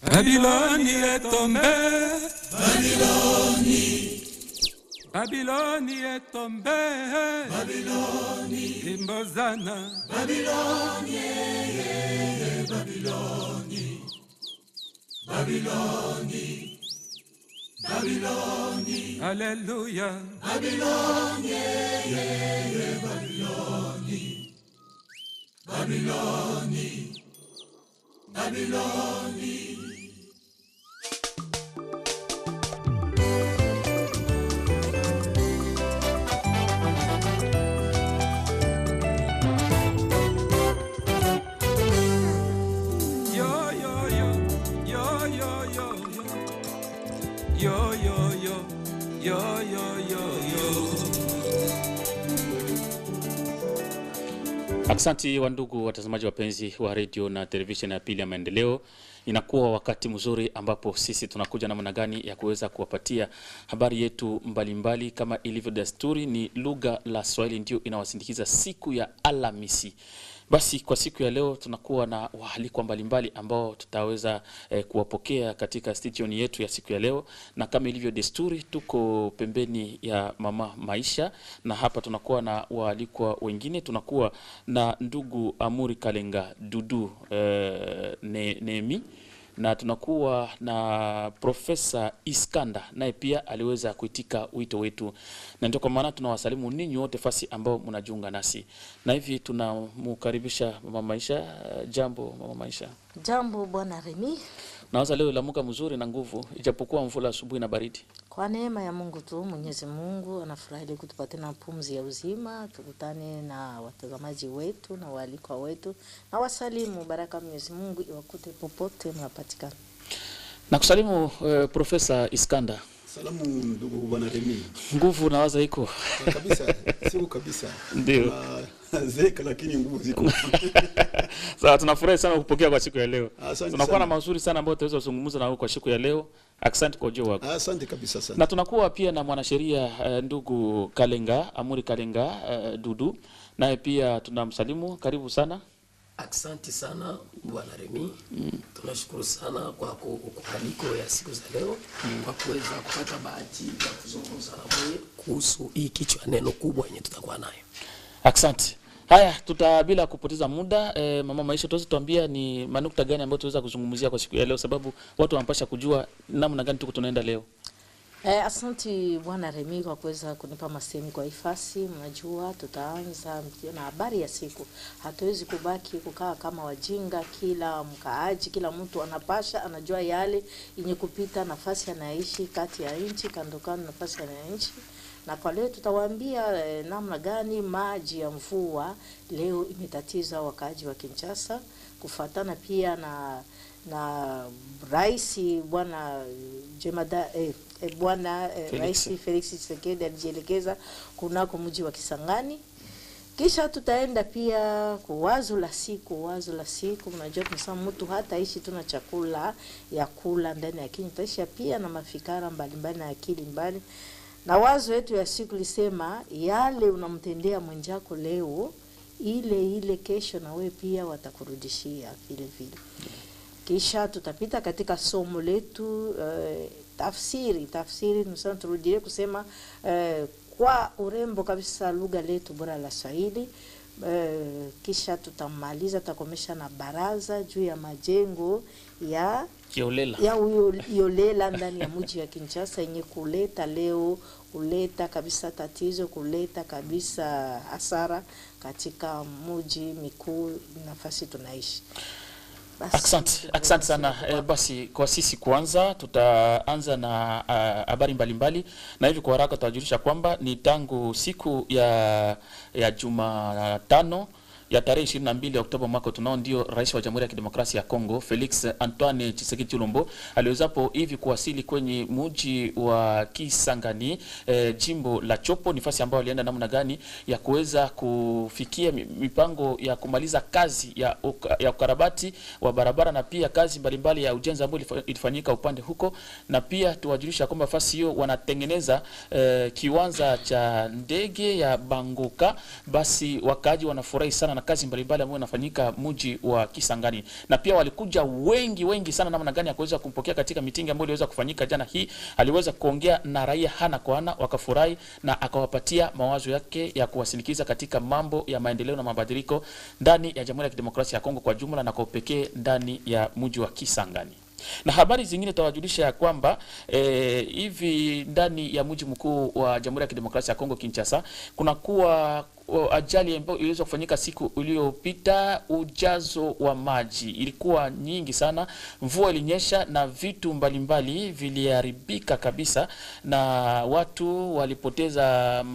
Babylone est tombée. Babylone est tombée. Babylone. Imbozana. Babylone, Babylone. Babylone. Babylone. Alléluia. Babylone, Babylone. Babylone. Babylone. Asante wandugu watazamaji wapenzi wa radio na television ya Pili ya Maendeleo. Inakuwa wakati mzuri ambapo sisi tunakuja namna gani ya kuweza kuwapatia habari yetu mbalimbali. Kama ilivyo desturi, ni lugha la Swahili ndio inawasindikiza siku ya Alhamisi. Basi kwa siku ya leo tunakuwa na waalikwa mbalimbali ambao tutaweza kuwapokea katika station yetu ya siku ya leo, na kama ilivyo desturi tuko pembeni ya Mama Maisha, na hapa tunakuwa na waalikwa wengine. Tunakuwa na ndugu Amuri Kalenga Dudu Nemi, na tunakuwa na Profesa Iskanda, naye pia aliweza kuitika wito wetu, na ndio kwa maana tunawasalimu ninyi wote fasi ambao mnajiunga nasi. Na hivi tunamkaribisha Mama Maisha. Jambo Mama Maisha. Jambo Bwana Remi. Nawaza leo lamuka mzuri na nguvu ijapokuwa mvula asubuhi na baridi. Kwa neema ya Mungu tu, Mwenyezi Mungu anafurahi kutupatia na pumzi ya uzima. Tukutane na watazamaji wetu na waalikwa wetu, na wasalimu baraka Mwenyezi Mungu iwakute popote mnapatikana. Nakusalimu Profesa Iskanda. Salamu ndugu Bwana Remi. Nguvu nawaza iko kabisa, sio kabisa. Ndio. Zeka lakini nguvu ziko. Sasa tunafurahi sana kupokea kwa siku ya leo. Tunakuwa na mazuri sana ambayo tutaweza kuzungumza na wewe kwa siku ya leo. Asante kwa ujio wako. Asante kabisa sana. Na tunakuwa pia na mwanasheria ndugu Kalenga, Amuri Kalenga Dudu, naye pia tunamsalimu. Karibu sana. Asante sana Bwana Remi. Tunashukuru sana kwa kualiko ya siku za leo, kwa kuweza kupata bahati ya kuzungumza na wewe kuhusu hii kichwa neno kubwa yenye tutakuwa nayo. Asante. Haya, tutabila kupoteza muda, Mama Maisha, tuweze tuambia ni manukta gani ambayo tuweza kuzungumzia kwa siku ya leo, sababu watu wanapasha kujua namna gani tuko tunaenda leo. Asante Bwana Remi kwa kuweza kunipa masemi kwa ifasi. Mnajua tutaanza na habari ya siku. Hatuwezi kubaki kukaa kama wajinga, kila mkaaji, kila mtu anapasha anajua yale yenye kupita nafasi anaishi kati ya nchi, kando kando nafasi ya nchi. Na kwa leo tutawaambia namna gani maji ya mvua leo imetatiza wakaaji wa Kinshasa, kufuatana pia na Rais Bwana Rais Felix Tshisekedi alijielekeza kunako mji wa Kisangani. Kisha tutaenda pia kwa wazo la siku. Mnajua tunasema mtu hata ishi tuna chakula ya kula ndani ya kinywa, taisha pia na mafikara mbalimbali na akili mbali. Na wazo yetu ya siku lisema yale unamtendea mwenzako leo, ile kesho na we pia watakurudishia vile vile. Kisha tutapita katika somo letu tafsiri tunasema turudie kusema kwa urembo kabisa lugha letu bora la Swahili. Kisha tutamaliza tutakomesha na baraza juu ya majengo ya Yolela ndani ya mji wa Kinshasa yenye kuleta kabisa tatizo, kuleta kabisa hasara katika mji mikuu nafasi tunaishi. Asante sana. Basi kwa sisi kwanza tutaanza na habari mbalimbali, na hivi kwa haraka tutajulisha kwamba ni tangu siku ya Jumatano ya tarehe 22 Oktoba mwaka tunao ndio Rais wa Jamhuri ya Kidemokrasia ya Kongo Felix Antoine Tshisekedi Tshilombo aliwezapo hivi kuwasili kwenye mji wa Kisangani, jimbo la Chopo. Nafasi ambayo alienda namna gani ya kuweza kufikia mipango ya kumaliza kazi ya ukarabati wa barabara na pia kazi mbalimbali ya ujenzi ambayo ilifanyika upande huko, na pia tuwajulisha kwamba fasi hiyo wanatengeneza kiwanja cha ndege ya Bangoka. Basi wakaji wanafurahi sana na kazi mbalimbali ambayo inafanyika mji wa Kisangani, na pia walikuja wengi sana namna gani ya kuweza kumpokea katika mitingi ambayo iliweza kufanyika jana hii. Aliweza kuongea na raia hana kwa ana, wakafurahi na akawapatia mawazo yake ya kuwasindikiza katika mambo ya maendeleo na mabadiliko ndani ya Jamhuri ya Kidemokrasia ya Kongo kwa jumla na kwa pekee ndani ya mji wa Kisangani. Na habari zingine tawajulisha ya kwamba hivi ndani ya mji mkuu wa Jamhuri ya Kidemokrasia ya Kongo Kinshasa kuna kuwa ajali ambayo iliweza kufanyika siku iliyopita. Ujazo wa maji ilikuwa nyingi sana, mvua ilinyesha na vitu mbalimbali viliharibika kabisa, na watu walipoteza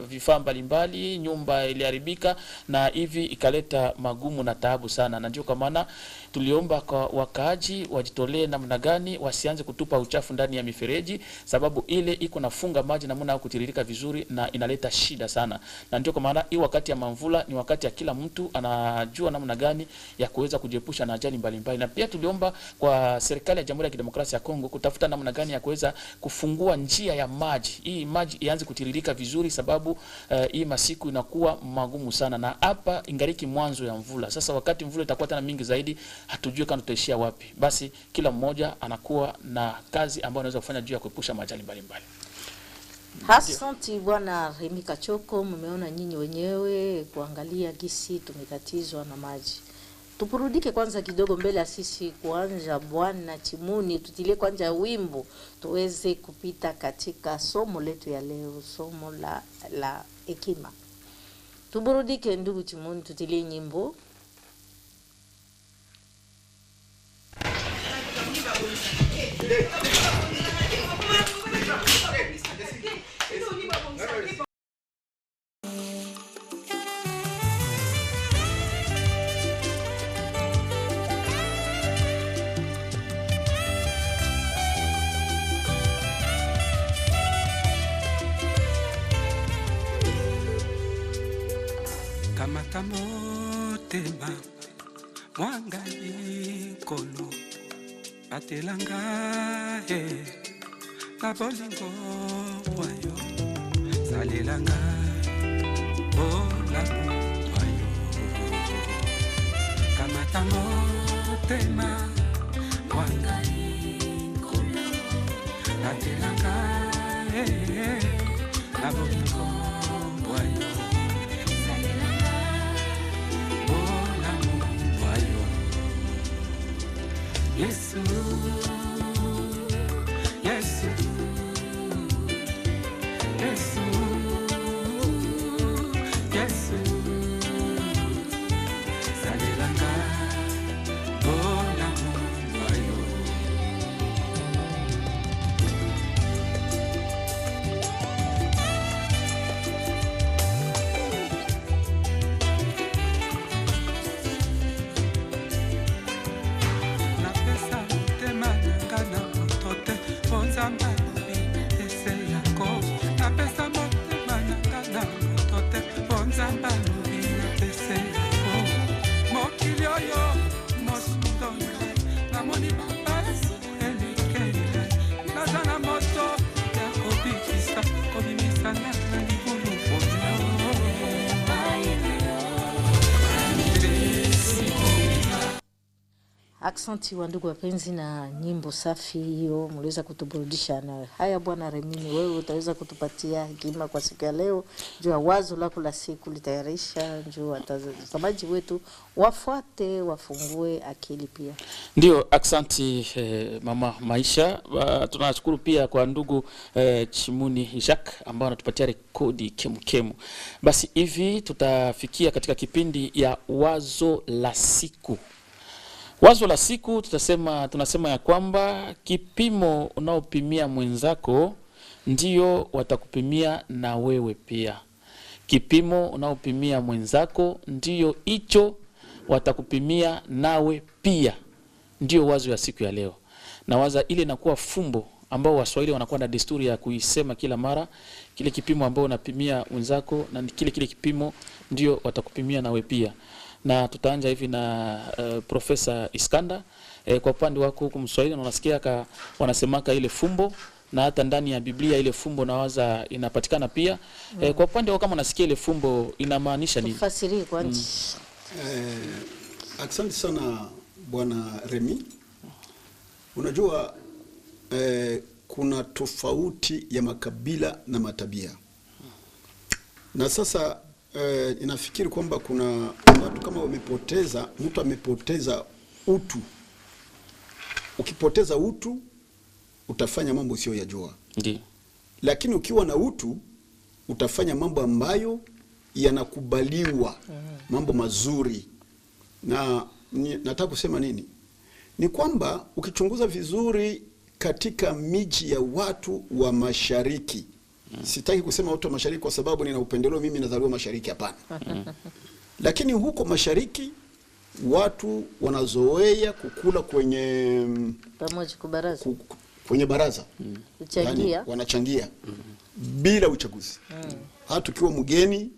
vifaa mbalimbali, nyumba iliharibika, na hivi ikaleta magumu na taabu sana. Na ndio kwa maana tuliomba kwa wakaaji wajitolee namna gani wasianze kutupa uchafu ndani ya mifereji, sababu ile iko nafunga maji namna ya kutiririka vizuri na inaleta shida sana. Na ndio kwa maana hii wakati ya mvula ni wakati ya kila mtu anajua namna gani ya kuweza kujiepusha na ajali mbalimbali. Na pia tuliomba kwa serikali ya Jamhuri ya Kidemokrasia ya Kongo kutafuta namna gani ya kuweza kufungua njia ya maji, hii maji ianze kutiririka vizuri, sababu hii masiku inakuwa magumu sana, na hapa ingariki mwanzo ya mvula. Sasa wakati mvula itakuwa tena mingi zaidi, hatujui kama tutaishia wapi. Basi kila mmoja anakuwa na kazi ambayo anaweza kufanya juu ya kuepusha majali mbalimbali. Asante Bwana Remi Kachoko, mmeona nyinyi wenyewe kuangalia gisi tumetatizwa na maji. Tupurudike kwanza kidogo mbele ya sisi kuanza Bwana Chimuni, tutilie kwanza wimbo tuweze kupita katika somo letu ya leo, somo la hekima. Tuburudike ndugu Chimuni, tutilie nyimbo. Kamata motema mwangali kono atelanga na bolingo wayo salelanga bolamu wayo. Kamata motema mwangali kono atelanga na bolingo wayo. Yesu, Yesu, Yesu, Yesu, salelanga bona moyo. Aksanti wa ndugu wapenzi na nyimbo safi hiyo mliweza kutuburudisha na. Haya Bwana Remini, wewe utaweza kutupatia hekima kwa siku ya leo juu ya wazo lako la siku litayarisha, juu watazamaji wetu wafuate, wafungue akili pia. Ndio, aksanti mama Maisha. Tunashukuru pia kwa ndugu Chimuni Jacques ambao anatupatia rekodi kemukemu. Basi hivi tutafikia katika kipindi ya wazo la siku. Wazo la siku tunasema ya kwamba kipimo unaopimia mwenzako ndio watakupimia na wewe pia. Kipimo unaopimia mwenzako ndio hicho watakupimia nawe pia. Ndio wazo ya siku ya leo. Na waza ile inakuwa fumbo ambao Waswahili wanakuwa na desturi ya kuisema kila mara. Kile kipimo ambao unapimia mwenzako na kile kipimo ndio watakupimia nawe pia. Na tutaanza hivi na Profesa Iskanda. Kwa upande wako huko Mswahili unasikia wanasemaka ile fumbo, na hata ndani ya Biblia ile fumbo nawaza inapatikana pia. Kwa upande wako kama unasikia ile fumbo inamaanisha nini? Tafasiri kwanza. Asante sana Bwana Remi. Unajua kuna tofauti ya makabila na matabia. Na sasa inafikiri kwamba kuna watu kama wamepoteza, mtu amepoteza utu. Ukipoteza utu utafanya mambo usio yajua. Ndiyo. Lakini ukiwa na utu utafanya mambo ambayo yanakubaliwa, mambo mazuri. Na nataka kusema nini? Ni kwamba ukichunguza vizuri katika miji ya watu wa mashariki, sitaki kusema watu wa mashariki kwa sababu nina upendeleo, mimi nazaliwa mashariki, hapana. Lakini huko mashariki watu wanazoea kukula kwenye pamoja kubaraza. Kwenye baraza. Kuchangia. Yani, wanachangia bila uchaguzi. Hata ukiwa mgeni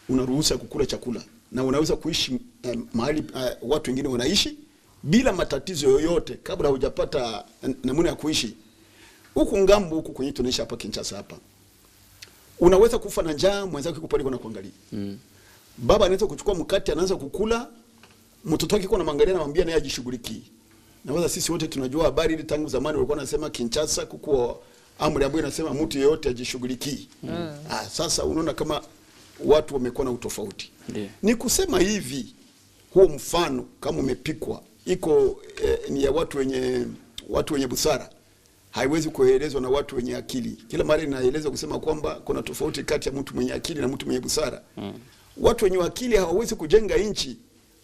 unaruhusa kukula chakula na unaweza kuishi mahali watu wengine wanaishi bila matatizo yoyote kabla hujapata namna ya kuishi. Huku ngambo huku kwenye tunaishi hapa Kinshasa hapa, unaweza kufa na njaa, mwenzako yuko pale kuna kuangalia. Baba anaweza kuchukua mkate anaanza kukula, mtoto wake yuko anamwangalia na anamwambia naye ajishughulikie. Na sisi wote tunajua habari ile tangu zamani walikuwa wanasema Kinshasa kuko amri ambayo inasema mtu yeyote ajishughulikie. Sasa unaona kama watu wamekuwa na utofauti. Ni kusema hivi, huo mfano kama umepikwa iko ni ya watu wenye busara, haiwezi kuelezwa na watu wenye akili. Kila mara inaeleza kusema kwamba kuna tofauti kati ya mtu mwenye akili na mtu mwenye busara. Watu wenye akili hawawezi kujenga nchi,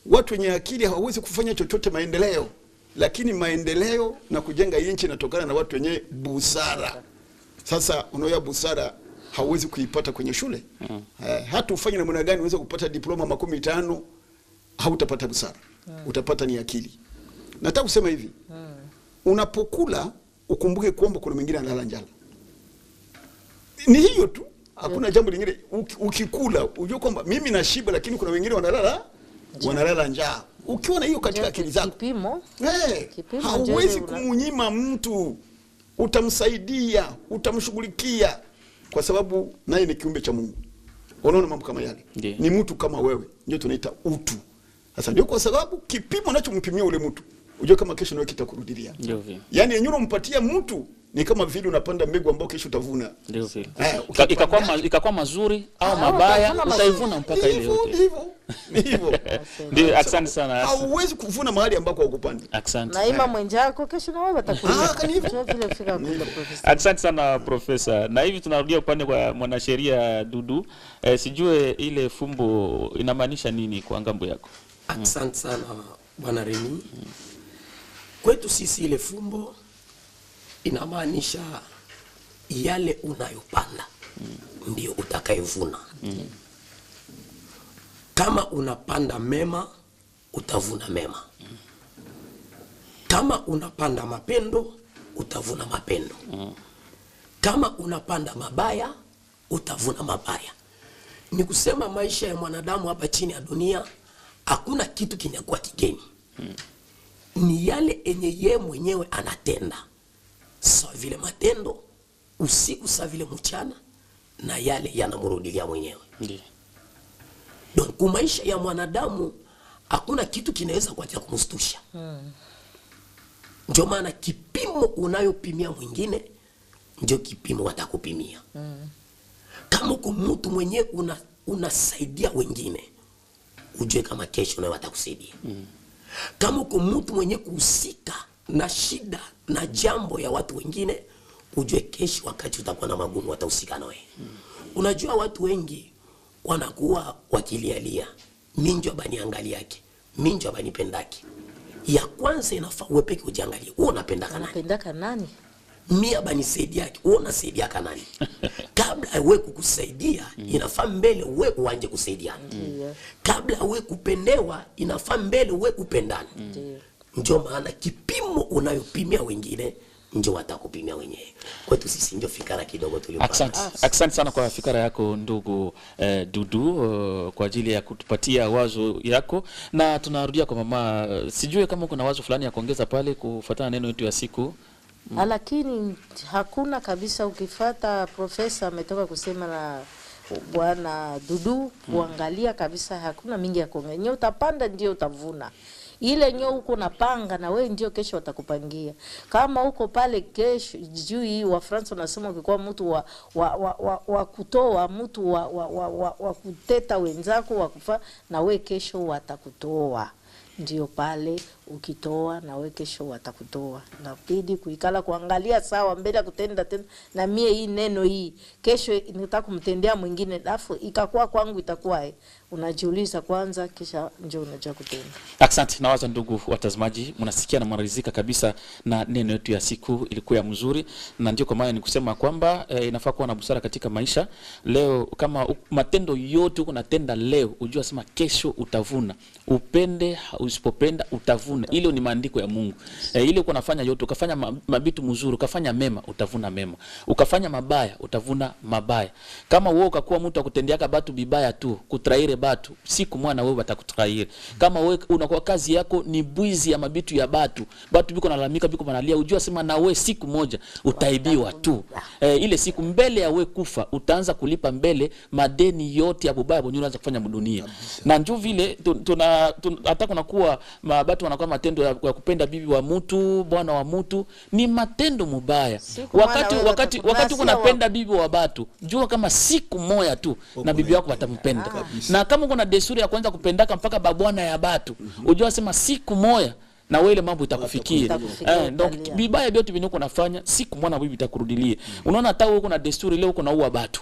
watu wenye akili hawawezi kufanya chochote maendeleo, lakini maendeleo na kujenga nchi inatokana na watu wenye busara. Sasa unaoya busara hauwezi kuipata kwenye shule. Hata ufanye namna gani unaweza kupata diploma 15 hautapata busara. Utapata ni akili. Nataka kusema hivi. Unapokula ukumbuke kwamba kuna mwingine analala njala. Ni hiyo tu. Hakuna jambo lingine. Ukikula ujue kwamba mimi nashiba lakini kuna wengine wanalala njaa. Ukiwa na hiyo katika akili zako, Kipimo hauwezi kumunyima mtu. Utamsaidia, utamshughulikia kwa sababu naye ni kiumbe cha Mungu. Unaona mambo kama yale. Ni mtu kama wewe. Ndio tunaita utu. Sasa ndio kwa sababu kipimo unachompimia ule mtu, unajua kama kesho nawe kitakurudilia. Yaani yenyewe unampatia mtu ni kama vile unapanda mbegu ambayo kesho utavuna. Ndio vile. Ikakuwa mazuri au mabaya utaivuna mpaka ile yote. Hivyo. Ndio, asante sana. Hauwezi kuvuna mahali ambako hukupanda. Asante. Na ima mwenzako kesho na wewe atakulia. Vile fika kule profesa. Asante sana profesa. Na hivi tunarudia upande kwa mwanasheria Dudu. Sijue ile fumbo inamaanisha nini kwa ngambo yako? Asante sana Bwana Remi. Kwetu sisi ile fumbo inamaanisha yale unayopanda ndio utakayevuna. Kama unapanda mema utavuna mema. Kama unapanda mapendo utavuna mapendo. Kama unapanda mabaya utavuna mabaya. Ni kusema maisha ya mwanadamu hapa chini ya dunia hakuna kitu kinakuwa kigeni. Ni yale enye yeye mwenyewe anatenda. Sawa vile matendo usiku, sawa vile mchana, na yale yanamrudilia mwenyewe. Kwa maisha ya mwanadamu hakuna kitu kinaweza kwa kumstusha. Ndio maana kipimo unayopimia mwingine ndio kipimo watakupimia. Kama uko mtu mwenyewe unasaidia wengine, ujue kama kesho nawe watakusaidia. Kama uko mtu mwenyewe kuhusika na shida na jambo ya watu wengine, ujue kesho wakati utakuwa na magumu watahusika nawe. Unajua watu wengi wanakuwa wakilialia, minjo baniangalia yake, minjo banipendaki. Ya kwanza inafaa wewe peke ujiangalie, wewe unapendaka nani? Unapendaka nani? Mia banisaidia yake, wewe unasaidia nani? Kabla wewe kukusaidia, inafaa mbele wewe uanje kusaidiana. Kabla wewe kupendewa, inafaa mbele wewe upendane. Ndio maana kipimo unayopimia wengine ndio watakupimia wenyewe. Kwetu sisi ndio fikara kidogo tulipata. Asante sana kwa fikara yako ndugu Dudu, kwa ajili ya kutupatia wazo yako, na tunarudia kwa mama. Sijui kama kuna wazo fulani ya kuongeza pale kufuatana neno yetu ya siku. Lakini hakuna kabisa. Ukifuata profesa ametoka kusema na bwana Dudu, kuangalia kabisa hakuna mingi ya kuongea. Nyo utapanda ndio utavuna. Ile nyo uko napanga na wewe ndio kesho watakupangia. Kama uko pale kesho juu hii wa France wanasema ukikuwa mtu wa kutoa, mtu wa kuteta wenzako wa kufa, na wewe kesho watakutoa. Ndio pale ukitoa na wewe kesho watakutoa. Inabidi kuikala kuangalia sawa mbele ya kutenda tena, na mie hii neno hii kesho nitaka kumtendea mwingine, alafu ikakuwa kwangu itakuwa unajiuliza kwanza kisha njoo unajua kutenda. Asante. Nawaza ndugu watazamaji, mnasikia na mnaridhika kabisa na neno yetu ya siku, ilikuwa ya mzuri, na ndio kwa maana nikusema kwamba inafaa kuwa na busara katika maisha. Leo kama matendo yote uko natenda leo, ujua sema kesho utavuna. Upende usipopenda utavuna. Ile ni maandiko ya Mungu. Ile uko nafanya yote, ukafanya mabitu mzuri, ukafanya mema, utavuna mema. Ukafanya mabaya, utavuna mabaya. Kama wewe ukakuwa mtu akutendeaka batu bibaya tu, kutraire batu, siku mwana wewe batakutraire. Kama wewe unakuwa kazi yako ni bwizi ya mabitu ya batu biko nalalamika, biko banalia, ujua sema na wewe siku moja utaibiwa tu. Ile siku mbele ya wewe kufa utaanza kulipa mbele madeni yote ya bubaya bonyo unaanza kufanya dunia. Na njoo vile hata kuna kuwa mabatu wanakuwa matendo ya kupenda bibi wa mtu, bwana wa mtu, ni matendo mubaya. Wakati unapenda bibi wa batu, jua kama siku moja tu na bibi wako watampenda. Na kama kuna desturi ya kwanza kupendaka mpaka babwana ya batu, ujua sema siku moja na wewe mambo itakufikia. Donc bibaya vyote vinyo kunafanya siku mwana bibi itakurudilia. Unaona hata wewe kuna desturi leo kuna uwa batu.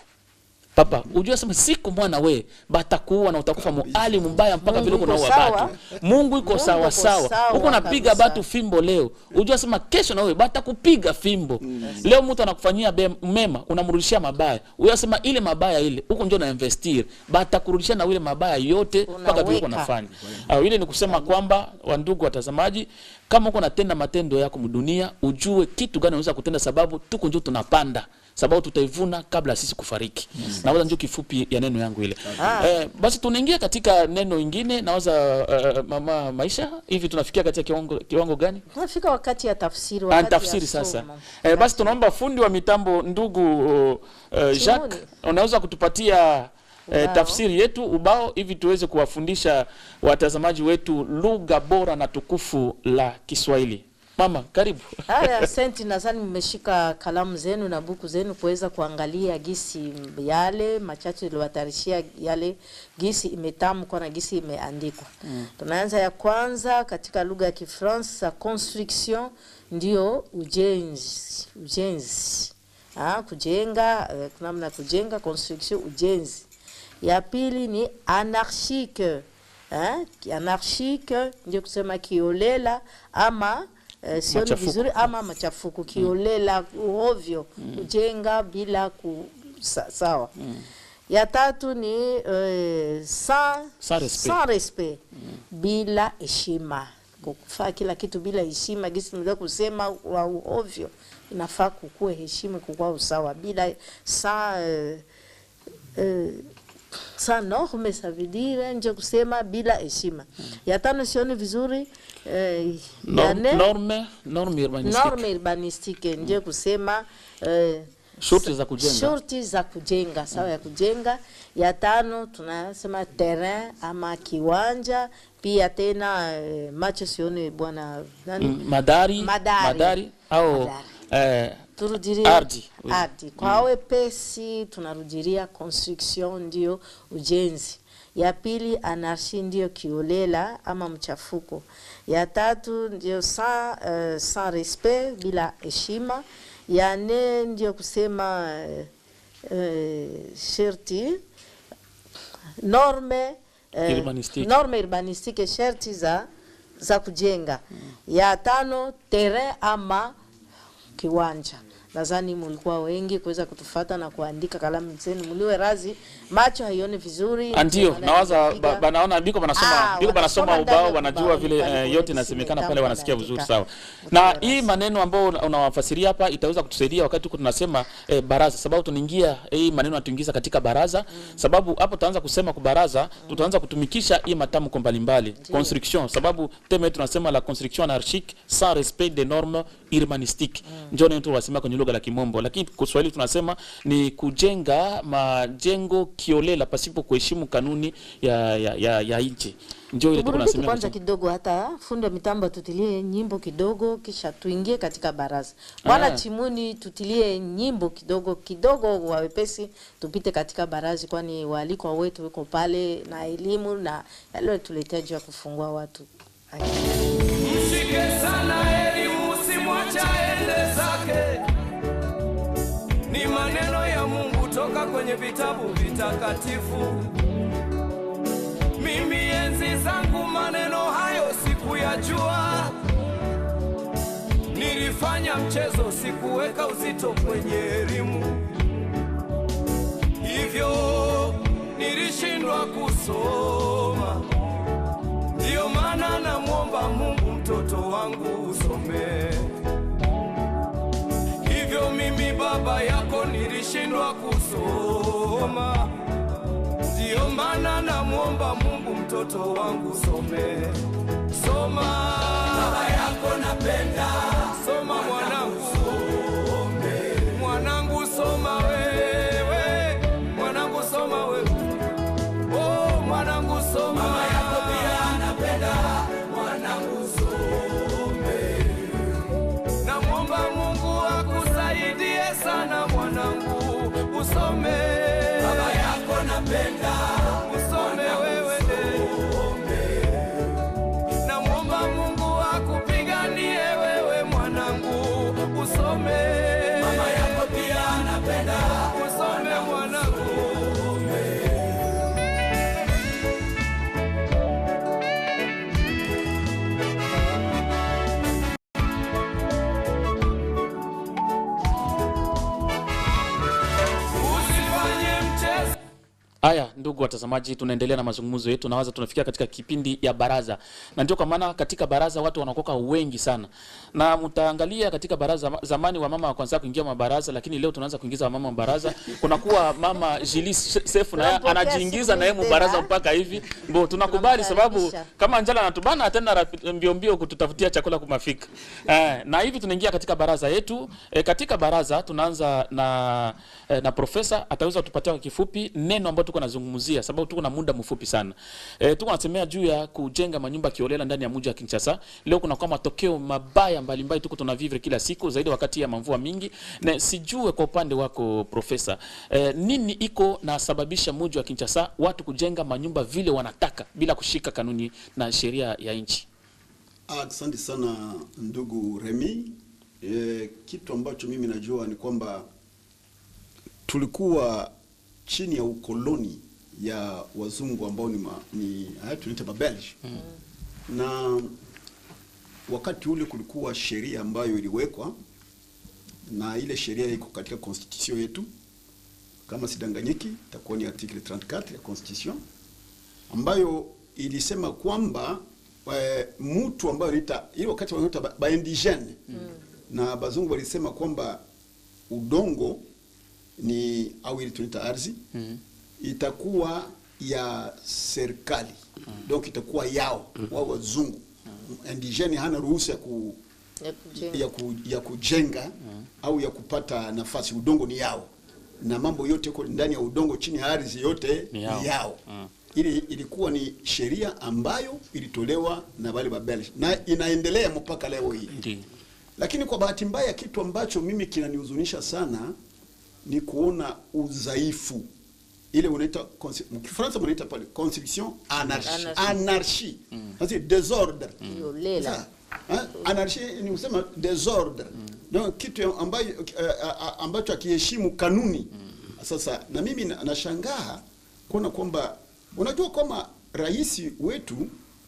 Papa, ujua sema siku mwana we batakuwa na utakufa muali mbaya mpaka vile kuna uwa batu. Mungu iko sawa sawa. Uko napiga batu fimbo leo, ujua sema kesho na we batakupiga fimbo. Leo mtu anakufanyia mema, unamrudishia mabaya. Ujua sema ile mabaya ile, uko njoo na investir, batakurudishia na ile mabaya yote mpaka vile unafanya. Ile ni kusema kwamba wandugu watazamaji, kama uko natenda matendo yako mdunia, ujue kitu gani unaweza kutenda, sababu tuko njoo tunapanda. Sababu tutaivuna kabla sisi kufariki. Nawaza njoo kifupi ya neno yangu ile. Basi tunaingia katika neno lingine. Nawaza mama Maisha, hivi tunafikia katika kiwango gani? Tunafika wakati ya tafsiri, wakati tafsiri sasa. Basi tunaomba fundi wa mitambo ndugu Jacques, unaweza kutupatia tafsiri yetu ubao, hivi tuweze kuwafundisha watazamaji wetu lugha bora na tukufu la Kiswahili. Mama, karibu. Asante, nadhani mmeshika kalamu zenu na buku zenu kuweza kuangalia gisi yale machache iliwatarishia yale gisi imetamkwa na gisi imeandikwa. Tunaanza ya kwanza katika lugha ya Kifaransa, construction ndio ujenzi. Kujenga, namna kujenga, construction ujenzi. Ya pili ni anarchique. Anarchique ndio kusema kiolela ama sioni vizuri ama machafuko, kiolela ovyo, kujenga bila sawa. Ya tatu ni sans respect, bila heshima, kufanya kila kitu bila heshima. Gisi ndio kusema wa ovyo, inafaa kukua heshima, kukua usawa, bila sa norme ça veut dire nje kusema bila heshima. Ya tano sioni vizuri norme urbanistique nje kusema shurti za kujenga sawa ya kujenga. Ya tano tunasema terrain ama kiwanja, pia tena macho sioni bwana nani madari au turudiria ardi. Kwa wepesi tunarudiria construction ndio ujenzi. Ya pili anarchie ndio kiolela ama mchafuko. Ya tatu ndio sans respect, bila heshima. Ya nne ndio kusema sherti norme urbanistique, sherti za kujenga. Ya tano terrain ama kiwanja. Nadhani mlikuwa wengi kuweza kutufuata na kuandika kalamu zenu, mliwe razi, macho haioni vizuri. Ndio, nawaza banaona biko banasoma ubao, wanajua vile yote inasemekana pale, wanasikia vizuri sawa. Na hii maneno ambayo unawafasiria hapa itaweza kutusaidia wakati tuko tunasema baraza, sababu tunaingia hii maneno atuingiza katika baraza, sababu hapo tutaanza kusema kwa baraza, tutaanza kutumikisha hii matamko mbalimbali. Construction, sababu tema tunasema la construction anarchique sans respect des normes urbanistic. Ndio neno tunasema kwenye lugha la Kimombo, lakini kwa Kiswahili tunasema ni kujenga majengo kiolela pasipo kuheshimu kanuni ya nchi. Ndio ile tunasema kwanza kidogo, hata fundi wa mitambo tutilie nyimbo kidogo kisha tuingie katika baraza. Bwana Chimuni, tutilie nyimbo kidogo wawepesi tupite katika baraza, kwani waalikwa wetu wako pale na elimu na yale tuletea ya kufungua watu. Mshike sana elimu, usimwache aende zake. Ni maneno ya Mungu toka kwenye vitabu vitakatifu. Mimi enzi zangu maneno hayo sikuyajua. Nilifanya mchezo, sikuweka uzito kwenye elimu. Hivyo nilishindwa kusoma. Ndio maana namuomba Mungu mtoto wangu usome. Hivyo mimi baba yako nilishindwa kusoma. Ndio maana namuomba Mungu mtoto wangu some. Soma baba yako napenda. Soma mwanangu some. Mwanangu soma wewe. Mwanangu soma wewe. Oh mwanangu soma. Mama yako pia napenda. Mwanangu some. Namuomba Mungu akusaidie sana mwanangu usome. Baba yako napenda. Usome wewe. Namuomba Mungu akupiganie wewe mwanangu usome. Mama yako pia napenda. Usome mwanangu. Haya, ndugu watazamaji, tunaendelea na mazungumzo yetu, nawaza tunafikia katika kipindi ya baraza. Na ndio kwa maana katika baraza watu wanakoka wengi sana. Na mtaangalia katika baraza zamani wa mama wa kwanza kuingia mabaraza, lakini leo tunaanza kuingiza wa mama wa baraza. Kuna kuwa mama Jilis Sefu na anajiingiza na yeye baraza mpaka hivi. Mbo tunakubali sababu kama njala anatubana atenda mbio kututafutia chakula kumafika. Na hivi tunaingia katika baraza yetu. Katika baraza tunaanza na profesa ataweza kutupatia kwa kifupi neno ambalo tuko nazungumzia sababu tuko na muda mfupi sana. Tuko nasemea juu ya kujenga manyumba kiolela ndani ya mji wa Kinshasa. Leo kuna kwa matokeo mabaya mbalimbali tuko tunavivre kila siku zaidi wakati ya mvua mingi. Na sijue kwa upande wako profesa, nini iko na sababisha mji wa Kinshasa watu kujenga manyumba vile wanataka bila kushika kanuni na sheria ya nchi? Asante sana ndugu Remi. Kitu ambacho mimi najua ni kwamba tulikuwa chini ya ukoloni ya wazungu ambao ni tunaita Babelge. Na wakati ule kulikuwa sheria ambayo iliwekwa, na ile sheria iko katika constitution yetu, kama sidanganyiki itakuwa ni article 34 ya constitution, ambayo ilisema kwamba mtu ambaye anaita ile wakati wanaita ba indigene na bazungu walisema kwamba udongo ni au ile tunaita ardhi itakuwa ya serikali. Donc itakuwa yao wao wazungu. Indigene hana ruhusa ya kujenga au ya kupata nafasi. Udongo ni yao na mambo yote yako ndani ya udongo, chini ya ardhi yote ni yao. Ili ilikuwa ni sheria ambayo ilitolewa na wale Babelge na inaendelea mpaka leo hii. Lakini kwa bahati mbaya kitu ambacho mimi kinanihuzunisha sana ni kuona udhaifu. Ile unaita Kifaransa unaita pale constitution anarchie. C'est désordre. Anarchie ni usema désordre. Donc kitu ambacho akiheshimu kanuni. Sasa na mimi nashangaa kuona kwamba unajua kama rais wetu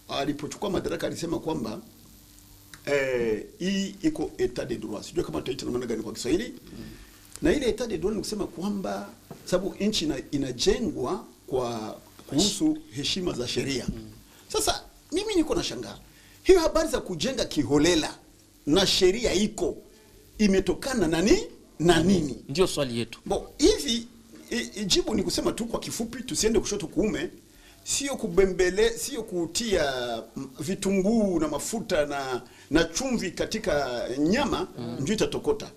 alipochukua madaraka alisema kwamba hii iko etat de droit. Sijui kama tutaita namna gani kwa Kiswahili. Na ile etat de droit ni kusema kwamba sababu nchi inajengwa kwa kuhusu heshima za sheria. Sasa mimi niko na shangaa. Hiyo habari za kujenga kiholela na sheria iko imetokana na nini? Ndio swali yetu. Hivi jibu ni kusema tu kwa kifupi, tusiende kushoto kuume. sio kubembele, sio kutia vitunguu na mafuta na chumvi katika nyama ndio itatokota.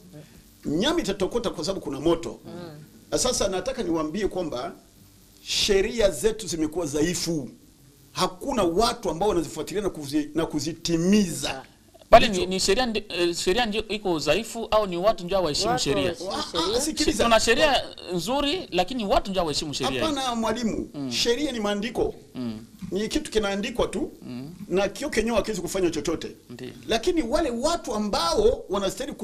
Nyama itatokota kwa sababu kuna moto. Sasa nataka niwaambie kwamba sheria zetu zimekuwa dhaifu. Hakuna watu ambao wanazifuatilia na kuzitimiza. Pale ni sheria ndio iko dhaifu au ni watu ndio waheshimu sheria? Sikiliza. Tuna sheria nzuri lakini watu ndio waheshimu sheria. Hapana mwalimu, sheria ni maandiko. Ni kitu kinaandikwa tu na kio kenyewe hakiwezi kufanya chochote. Lakini wale watu ambao wanastahili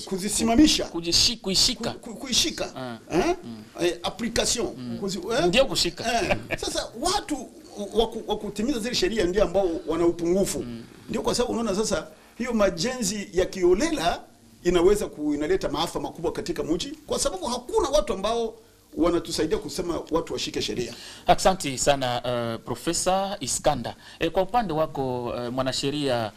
kuzisimamisha, kuishika application, ndio kushika. Sasa watu wa kutimiza zile sheria ndio ambao wana upungufu. Ndio kwa sababu unaona sasa hiyo majenzi ya kiolela inaweza inaleta maafa makubwa katika mji, kwa sababu hakuna watu ambao wanatusaidia kusema watu washike sheria. Asante sana Profesa Iskanda. Kwa upande wako mwanasheria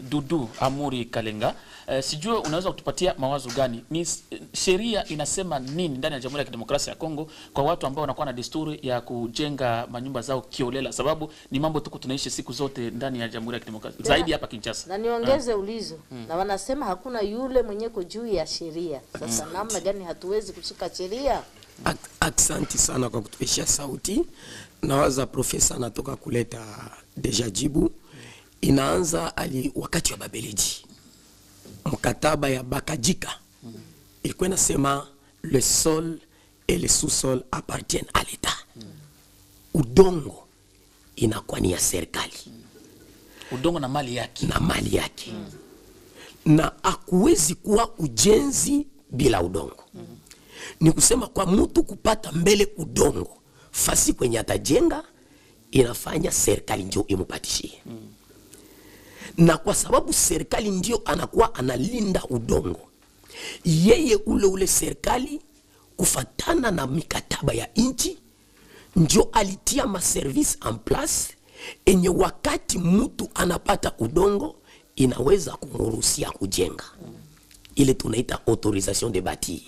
Dudu Amuri Kalenga, sijue unaweza kutupatia mawazo gani? Ni sheria inasema nini ndani ya Jamhuri ya Kidemokrasia ya Kongo kwa watu ambao wanakuwa na desturi ya kujenga manyumba zao kiolela, sababu ni mambo tuko tunaishi siku zote ndani ya Jamhuri ya Kidemokrasia zaidi hapa Kinshasa. Na niongeze ulizo. Na wanasema hakuna yule mwenyeko juu ya sheria. Sasa namna gani hatuwezi kushika sheria? Asante sana kwa kutupisha sauti. Nawaza profesa anatoka kuleta deja jibu. Inaanza wakati wa Babeliji. Mkataba ya Bakajika ilikuwa inasema le sol et le sous-sol appartiennent à l'État. Udongo inakuwa ni ya serikali. Udongo na mali yake. Na hakuwezi kuwa ujenzi bila udongo. Ni kusema kwa mtu kupata mbele udongo fasi kwenye atajenga, inafanya serikali ndio imupatishie. Na kwa sababu serikali ndio anakuwa analinda udongo, yeye ule serikali kufatana na mikataba ya inchi ndio alitia ma service en place enye wakati mtu anapata udongo inaweza kumruhusia kujenga. Ile tunaita autorisation de bâtir.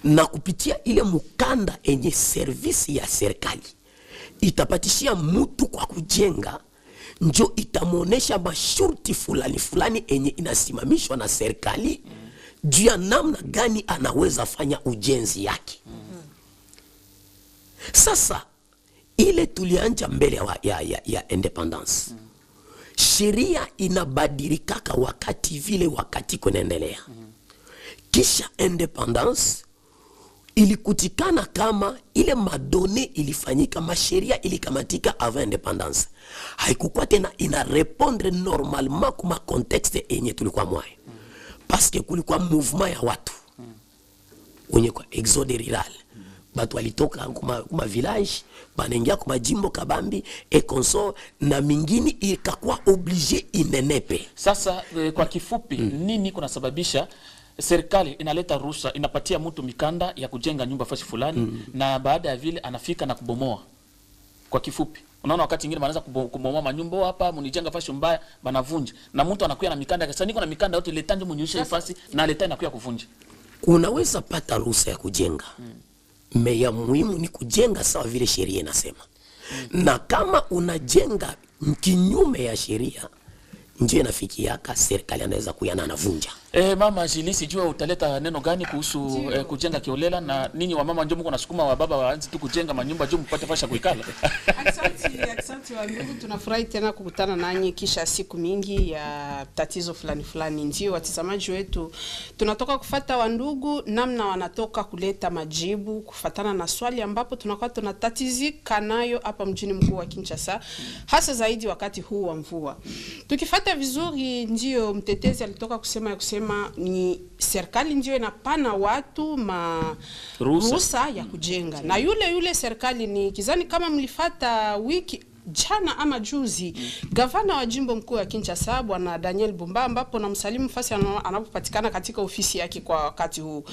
Na kupitia ile mukanda enye service ya serikali itapatishia mtu kwa kujenga, njo itamonesha masharti fulani enye inasimamishwa na serikali juu ya namna gani anaweza fanya ujenzi yake. Sasa ile tulianja mbele ya independence. Sheria inabadilika wakati kunaendelea. Kisha independence ilikutikana kama ile madone ilifanyika, masheria ilikamatika avant independence. Haikukuwa tena ina répondre normalement kuma contexte enye tulikuwa mwae. Parce que kulikuwa mouvement ya watu. Wenye kwa exode rural. Batu walitoka kuma village, banengia kuma jimbo kabambi, et consort na mingini ikakuwa obligé inenepe. Sasa kwa kifupi, nini kunasababisha serikali inaleta ruhusa, inapatia mtu mikanda ya kujenga nyumba fasi fulani na baada ya vile anafika na kubomoa? Kwa kifupi, unaona wakati mwingine wanaanza kubomoa manyumba hapa, mnijenga fasi mbaya, banavunja. Na mtu anakuja na mikanda, sasa niko na mikanda yote leta ndio mnyoshe fasi na leta inakuja kuvunja. Unaweza pata ruhusa ya kujenga. Meya muhimu ni kujenga sawa vile sheria inasema. Na kama unajenga kinyume ya sheria, ndio inafikiaka serikali anaweza kuyana anavunja. Mama Jilisi, jua utaleta neno gani kuhusu kujenga kiolela, na nini wa mama njoo mko nasukuma wa baba waanze tu kujenga manyumba juu mpate fasha kuikala? Asante wa ndugu, tunafurahi tena kukutana nanyi kisha siku mingi ya tatizo fulani. Ndio watazamaji wetu tunatoka kufuata wa ndugu namna wanatoka kuleta majibu kufatana na swali ambapo tunakuwa tunatatizika nayo hapa mjini mkuu wa Kinshasa, hasa zaidi wakati huu wa mvua. Tukifuata vizuri, ndio mtetezi alitoka kusema ni serikali ndio inapana watu ruhusa ya kujenga. Na yule serikali ni kizani kama mlifata jana ama juzi gavana wa jimbo mkuu ya Kinshasa Bwana Daniel Bumba, ambapo na msalimu fasi anapopatikana katika ofisi yake kwa wakati huu,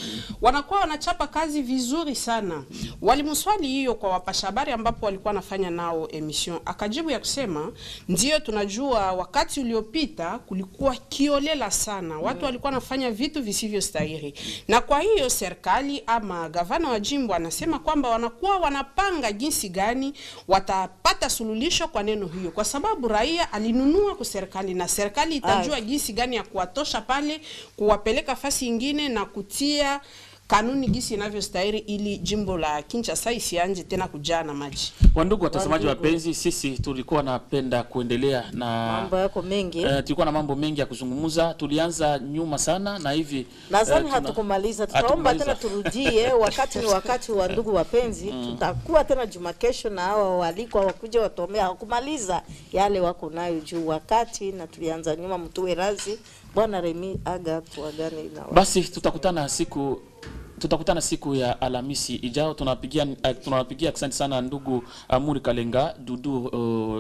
wanakuwa wanachapa kazi vizuri sana. Walimswali hiyo kwa wapasha habari ambapo walikuwa wanafanya nao emission, akajibu ya kusema ndio tunajua wakati uliopita kulikuwa kiolela sana, watu walikuwa wanafanya vitu visivyo stahili, na kwa hiyo serikali ama gavana wa jimbo anasema kwamba wanakuwa wanapanga jinsi gani watapata suluhisho kwa neno hiyo, kwa sababu raia alinunua kwa serikali na serikali itajua jinsi gani ya kuwatosha pale, kuwapeleka fasi nyingine na kutia kanuni gisi inavyostahili ili jimbo la Kinshasa isianje tena kujaa na maji. Wandugu watazamaji wapenzi, sisi tulikuwa napenda kuendelea na mambo yako mengi. Tulikuwa na mambo mengi ya kuzungumza. Tulianza nyuma sana na hivi nadhani hatukumaliza. Tutaomba tena turudie wakati ni wakati wa ndugu wapenzi. Tutakuwa tena juma kesho na hawa waliko wakuja watomea hakumaliza yale wako nayo juu wakati, na tulianza nyuma. Mtuwe razi Bwana Remi aga tuagane na basi tutakutana siku ya Alhamisi ijao. Tunawapigia asante sana ndugu Amuri Kalenga, Dudu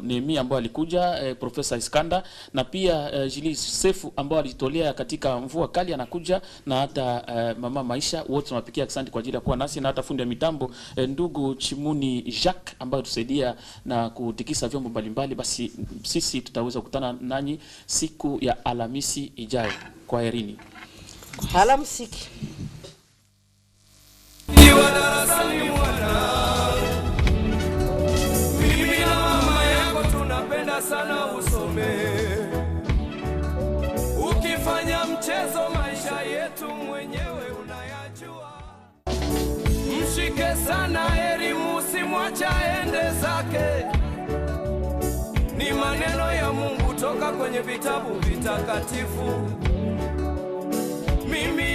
Nemi ambao alikuja, Profesa Iskanda na pia Julius Sefu ambao alitolea katika mvua kali anakuja, na hata mama Maisha. Wote tunawapigia asante kwa ajili ya kuwa nasi, na hata fundi ya mitambo ndugu Chimuni Jacques ambao tusaidia na kutikisa vyombo mbalimbali. Basi sisi tutaweza kukutana nanyi siku ya Alhamisi ijayo. Kwaherini. Alamsiki. Iwa darasani mwana, mimi na mama yako tunapenda sana usome. Ukifanya mchezo maisha yetu mwenyewe unayajua. Mshike sana elimu, usimwache aende zake. Ni maneno ya Mungu toka kwenye vitabu vitakatifu. Mimi